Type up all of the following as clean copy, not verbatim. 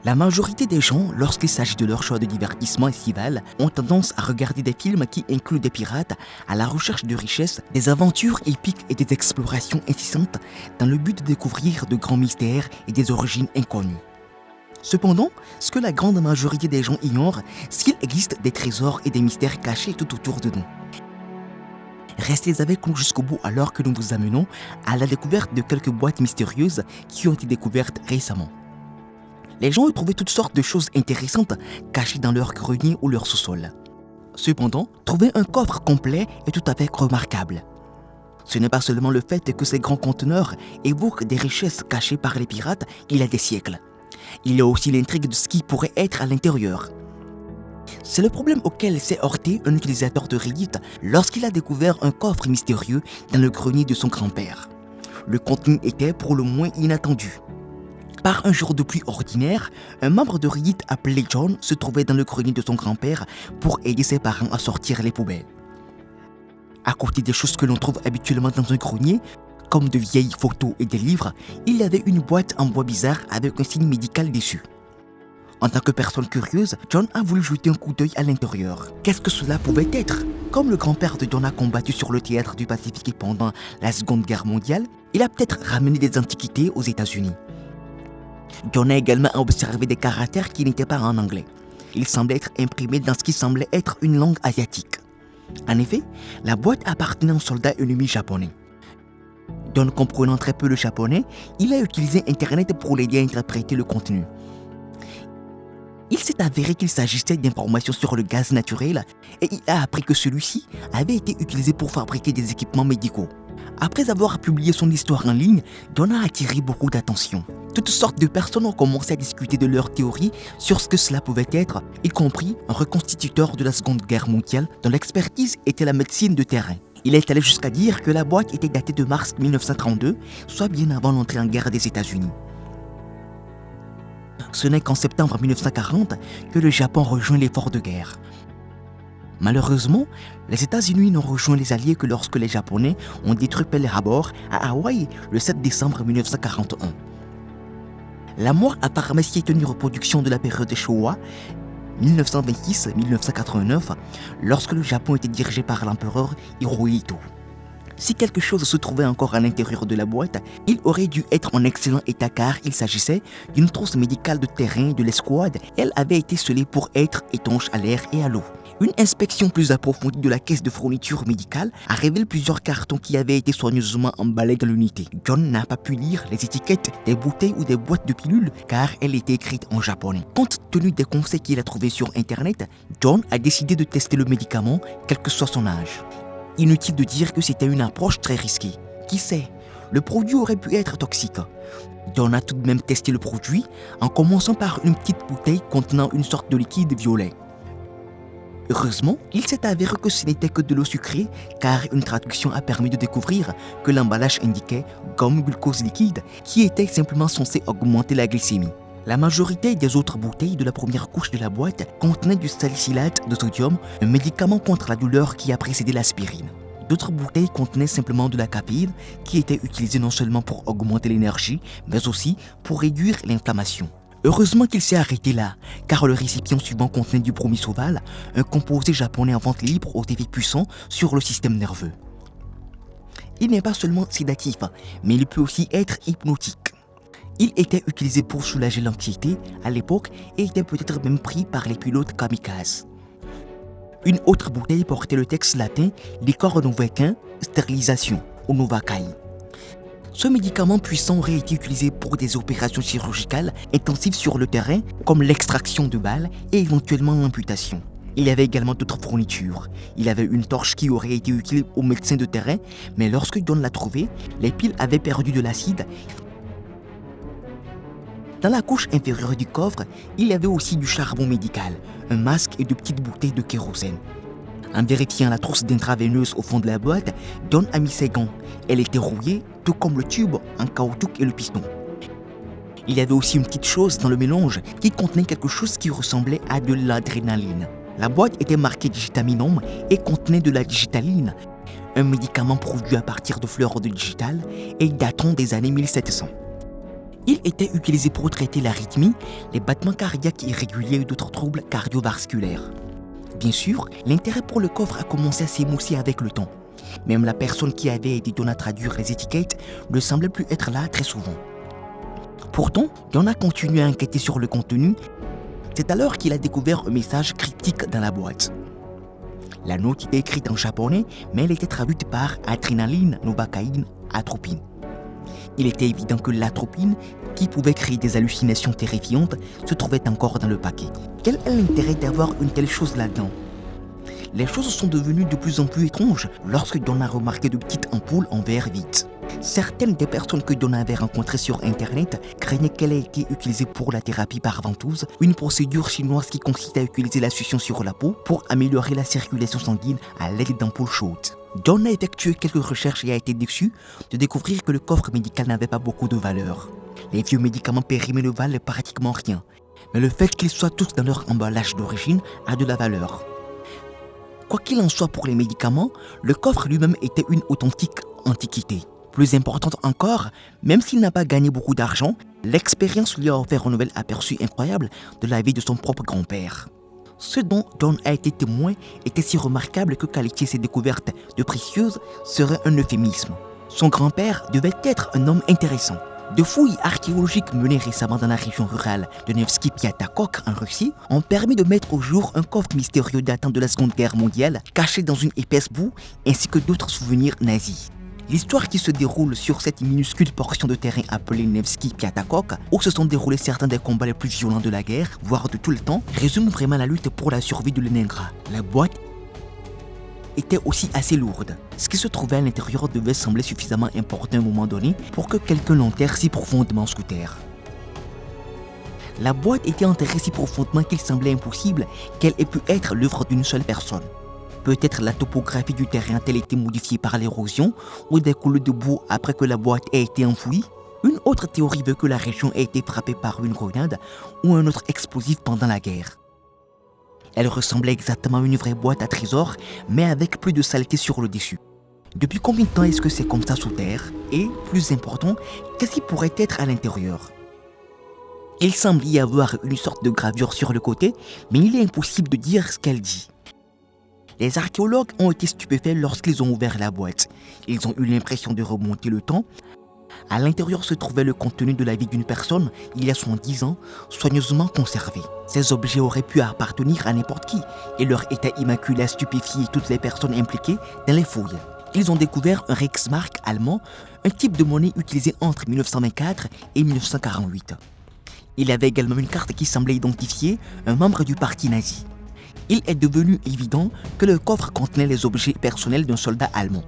La majorité des gens, lorsqu'il s'agit de leur choix de divertissement estival, ont tendance à regarder des films qui incluent des pirates à la recherche de richesses, des aventures épiques et des explorations incessantes dans le but de découvrir de grands mystères et des origines inconnues. Cependant, ce que la grande majorité des gens ignorent, c'est qu'il existe des trésors et des mystères cachés tout autour de nous. Restez avec nous jusqu'au bout alors que nous vous amenons à la découverte de quelques boîtes mystérieuses qui ont été découvertes récemment. Les gens ont trouvé toutes sortes de choses intéressantes cachées dans leur grenier ou leur sous-sol. Cependant, trouver un coffre complet est tout à fait remarquable. Ce n'est pas seulement le fait que ces grands conteneurs évoquent des richesses cachées par les pirates il y a des siècles. Il y a aussi l'intrigue de ce qui pourrait être à l'intérieur. C'est le problème auquel s'est heurté un utilisateur de Reddit lorsqu'il a découvert un coffre mystérieux dans le grenier de son grand-père. Le contenu était pour le moins inattendu. Par un jour de pluie ordinaire, un membre de Reddit appelé John se trouvait dans le grenier de son grand-père pour aider ses parents à sortir les poubelles. À côté des choses que l'on trouve habituellement dans un grenier, comme de vieilles photos et des livres, il y avait une boîte en bois bizarre avec un signe médical dessus. En tant que personne curieuse, John a voulu jeter un coup d'œil à l'intérieur. Qu'est-ce que cela pouvait être? Comme le grand-père de John a combattu sur le théâtre du Pacifique pendant la Seconde Guerre mondiale, il a peut-être ramené des antiquités aux États-Unis. John a également observé des caractères qui n'étaient pas en anglais. Ils semblaient être imprimés dans ce qui semblait être une langue asiatique. En effet, la boîte appartenait à un soldat ennemi japonais. John comprenant très peu le japonais, il a utilisé Internet pour l'aider à interpréter le contenu. Il s'est avéré qu'il s'agissait d'informations sur le gaz naturel et il a appris que celui-ci avait été utilisé pour fabriquer des équipements médicaux. Après avoir publié son histoire en ligne, John a attiré beaucoup d'attention. Toutes sortes de personnes ont commencé à discuter de leurs théories sur ce que cela pouvait être, y compris un reconstituteur de la Seconde Guerre mondiale dont l'expertise était la médecine de terrain. Il est allé jusqu'à dire que la boîte était datée de mars 1932, soit bien avant l'entrée en guerre des États-Unis. Ce n'est qu'en septembre 1940 que le Japon rejoint l'effort de guerre. Malheureusement, les États-Unis n'ont rejoint les Alliés que lorsque les Japonais ont détruit Pearl Harbor à Hawaï le 7 décembre 1941. La mort a pharmacie est une reproduction de la période Showa, 1926-1989, lorsque le Japon était dirigé par l'empereur Hirohito. Si quelque chose se trouvait encore à l'intérieur de la boîte, il aurait dû être en excellent état car il s'agissait d'une trousse médicale de terrain de l'escouade. Elle avait été scellée pour être étanche à l'air et à l'eau. Une inspection plus approfondie de la caisse de fourniture médicale a révélé plusieurs cartons qui avaient été soigneusement emballés dans l'unité. John n'a pas pu lire les étiquettes des bouteilles ou des boîtes de pilules car elles étaient écrites en japonais. Compte tenu des conseils qu'il a trouvés sur Internet, John a décidé de tester le médicament, quel que soit son âge. Inutile de dire que c'était une approche très risquée. Qui sait, le produit aurait pu être toxique. John a tout de même testé le produit en commençant par une petite bouteille contenant une sorte de liquide violet. Heureusement, il s'est avéré que ce n'était que de l'eau sucrée car une traduction a permis de découvrir que l'emballage indiquait gomme glucose liquide qui était simplement censé augmenter la glycémie. La majorité des autres bouteilles de la première couche de la boîte contenaient du salicylate de sodium, un médicament contre la douleur qui a précédé l'aspirine. D'autres bouteilles contenaient simplement de la caféine qui était utilisée non seulement pour augmenter l'énergie, mais aussi pour réduire l'inflammation. Heureusement qu'il s'est arrêté là, car le récipient suivant contenait du bromisoval, un composé japonais en vente libre aux effets puissants sur le système nerveux. Il n'est pas seulement sédatif, mais il peut aussi être hypnotique. Il était utilisé pour soulager l'anxiété à l'époque et était peut-être même pris par les pilotes kamikazes. Une autre bouteille portait le texte latin « Liquor novaquin, stérilisation » ou Novacaï. Ce médicament puissant aurait été utilisé pour des opérations chirurgicales intensives sur le terrain, comme l'extraction de balles et éventuellement l'amputation. Il y avait également d'autres fournitures. Il y avait une torche qui aurait été utile aux médecins de terrain, mais lorsque John l'a trouvée, les piles avaient perdu de l'acide. Dans la couche inférieure du coffre, il y avait aussi du charbon médical, un masque et de petites bouteilles de kérosène. En vérifiant la trousse d'intraveineuse au fond de la boîte, John a mis ses gants. Elle était rouillée, tout comme le tube en caoutchouc et le piston. Il y avait aussi une petite chose dans le mélange qui contenait quelque chose qui ressemblait à de l'adrénaline. La boîte était marquée digitaminum et contenait de la digitaline, un médicament produit à partir de fleurs de digital et datant des années 1700. Il était utilisé pour traiter l'arythmie, les battements cardiaques irréguliers et d'autres troubles cardiovasculaires. Bien sûr, l'intérêt pour le coffre a commencé à s'émousser avec le temps. Même la personne qui avait aidé John à traduire les étiquettes ne semblait plus être là très souvent. Pourtant, John a continué à enquêter sur le contenu. C'est alors qu'il a découvert un message cryptique dans la boîte. La note était écrite en japonais, mais elle était traduite par adrénaline, novocaïne, atropine. Il était évident que l'atropine, qui pouvait créer des hallucinations terrifiantes, se trouvait encore dans le paquet. Quel est l'intérêt d'avoir une telle chose là-dedans? Les choses sont devenues de plus en plus étranges lorsque John a remarqué de petites ampoules en verre vide. Certaines des personnes que John avait rencontrées sur Internet craignaient qu'elle ait été utilisée pour la thérapie par ventouse, une procédure chinoise qui consiste à utiliser la succion sur la peau pour améliorer la circulation sanguine à l'aide d'ampoules chaudes. John a effectué quelques recherches et a été déçu de découvrir que le coffre médical n'avait pas beaucoup de valeur. Les vieux médicaments périmés ne valent pratiquement rien, mais le fait qu'ils soient tous dans leur emballage d'origine a de la valeur. Quoi qu'il en soit pour les médicaments, le coffre lui-même était une authentique antiquité. Plus importante encore, même s'il n'a pas gagné beaucoup d'argent, l'expérience lui a offert un nouvel aperçu incroyable de la vie de son propre grand-père. Ce dont John a été témoin était si remarquable que qualifier ses découvertes de précieuses serait un euphémisme. Son grand-père devait être un homme intéressant. De fouilles archéologiques menées récemment dans la région rurale de Nevsky Piatakok en Russie ont permis de mettre au jour un coffre mystérieux datant de la Seconde Guerre mondiale caché dans une épaisse boue ainsi que d'autres souvenirs nazis. L'histoire qui se déroule sur cette minuscule portion de terrain appelée Nevsky Piatakok, où se sont déroulés certains des combats les plus violents de la guerre, voire de tout le temps, résume vraiment la lutte pour la survie de Leningrad. La boîte était aussi assez lourde. Ce qui se trouvait à l'intérieur devait sembler suffisamment important à un moment donné pour que quelqu'un l'enterre si profondément sous terre. La boîte était enterrée si profondément qu'il semblait impossible qu'elle ait pu être l'œuvre d'une seule personne. Peut-être la topographie du terrain a-t-elle été modifiée par l'érosion ou des coulées de boue après que la boîte ait été enfouie. Une autre théorie veut que la région ait été frappée par une grenade ou un autre explosif pendant la guerre. Elle ressemblait exactement à une vraie boîte à trésors, mais avec plus de saleté sur le dessus. Depuis combien de temps est-ce que c'est comme ça sous terre? Et, plus important, qu'est-ce qui pourrait être à l'intérieur? Il semble y avoir une sorte de gravure sur le côté, mais il est impossible de dire ce qu'elle dit. Les archéologues ont été stupéfaits lorsqu'ils ont ouvert la boîte. Ils ont eu l'impression de remonter le temps. À l'intérieur se trouvait le contenu de la vie d'une personne, il y a 70 ans, soigneusement conservé. Ces objets auraient pu appartenir à n'importe qui, et leur état immaculé a stupéfié toutes les personnes impliquées dans les fouilles. Ils ont découvert un Reichsmark allemand, un type de monnaie utilisé entre 1924 et 1948. Il y avait également une carte qui semblait identifier un membre du parti nazi. Il est devenu évident que le coffre contenait les objets personnels d'un soldat allemand.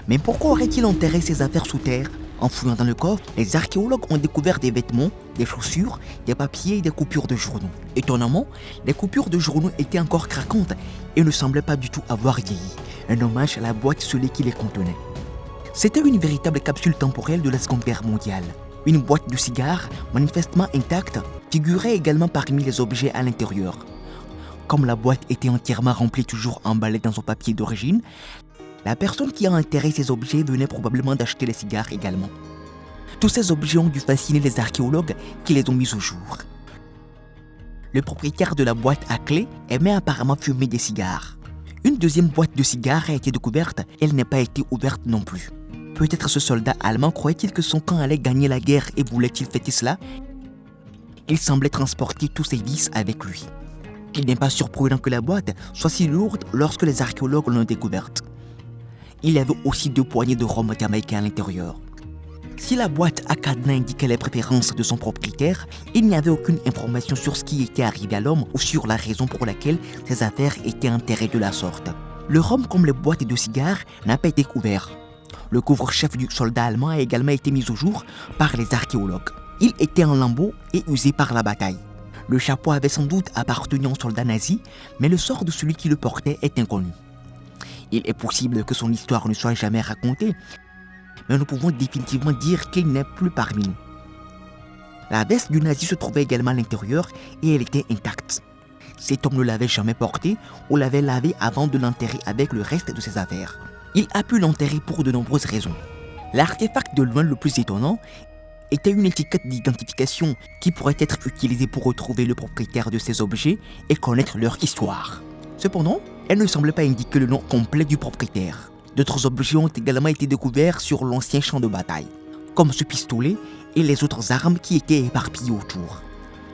Mais pourquoi aurait-il enterré ses affaires sous terre? En fouillant dans le coffre, les archéologues ont découvert des vêtements, des chaussures, des papiers et des coupures de journaux. Étonnamment, les coupures de journaux étaient encore craquantes et ne semblaient pas du tout avoir vieilli. Un hommage à la boîte scellée qui les contenait. C'était une véritable capsule temporelle de la Seconde Guerre mondiale. Une boîte de cigares, manifestement intacte, figurait également parmi les objets à l'intérieur. Comme la boîte était entièrement remplie, toujours emballée dans son papier d'origine, la personne qui a enterré ces objets venait probablement d'acheter les cigares également. Tous ces objets ont dû fasciner les archéologues qui les ont mis au jour. Le propriétaire de la boîte à clé aimait apparemment fumer des cigares. Une deuxième boîte de cigares a été découverte, elle n'a pas été ouverte non plus. Peut-être ce soldat allemand croyait-il que son camp allait gagner la guerre et voulait-il fêter cela? Il semblait transporter tous ses vices avec lui. Il n'est pas surprenant que la boîte soit si lourde lorsque les archéologues l'ont découverte. Il y avait aussi 2 poignées de rhum jamaïcain à l'intérieur. Si la boîte à cadenas indiquait les préférences de son propriétaire, il n'y avait aucune information sur ce qui était arrivé à l'homme ou sur la raison pour laquelle ses affaires étaient enterrées de la sorte. Le rhum, comme les boîtes de cigares, n'a pas été couvert. Le couvre-chef du soldat allemand a également été mis au jour par les archéologues. Il était en lambeaux et usé par la bataille. Le chapeau avait sans doute appartenu aux soldats nazis, mais le sort de celui qui le portait est inconnu. Il est possible que son histoire ne soit jamais racontée, mais nous pouvons définitivement dire qu'il n'est plus parmi nous. La veste du nazi se trouvait également à l'intérieur et elle était intacte. Cet homme ne l'avait jamais portée ou l'avait lavée avant de l'enterrer avec le reste de ses affaires. Il a pu l'enterrer pour de nombreuses raisons. L'artefact de loin le plus étonnant était une étiquette d'identification qui pourrait être utilisée pour retrouver le propriétaire de ces objets et connaître leur histoire. Cependant, elle ne semblait pas indiquer le nom complet du propriétaire. D'autres objets ont également été découverts sur l'ancien champ de bataille, comme ce pistolet et les autres armes qui étaient éparpillées autour.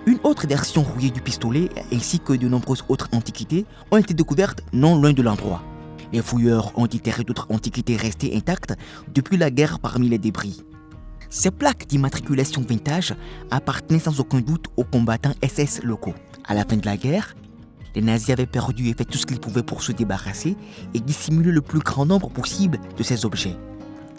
Une autre version rouillée du pistolet ainsi que de nombreuses autres antiquités ont été découvertes non loin de l'endroit. Les fouilleurs ont déterré d'autres antiquités restées intactes depuis la guerre parmi les débris. Ces plaques d'immatriculation vintage appartenaient sans aucun doute aux combattants SS locaux. À la fin de la guerre, les nazis avaient perdu et fait tout ce qu'ils pouvaient pour se débarrasser et dissimuler le plus grand nombre possible de ces objets.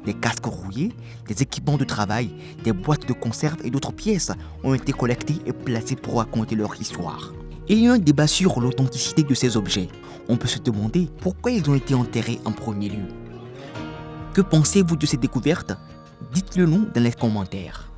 Des casques rouillés, des équipements de travail, des boîtes de conserve et d'autres pièces ont été collectées et placées pour raconter leur histoire. Il y a un débat sur l'authenticité de ces objets. On peut se demander pourquoi ils ont été enterrés en premier lieu. Que pensez-vous de ces découvertes? Dites-le nous dans les commentaires.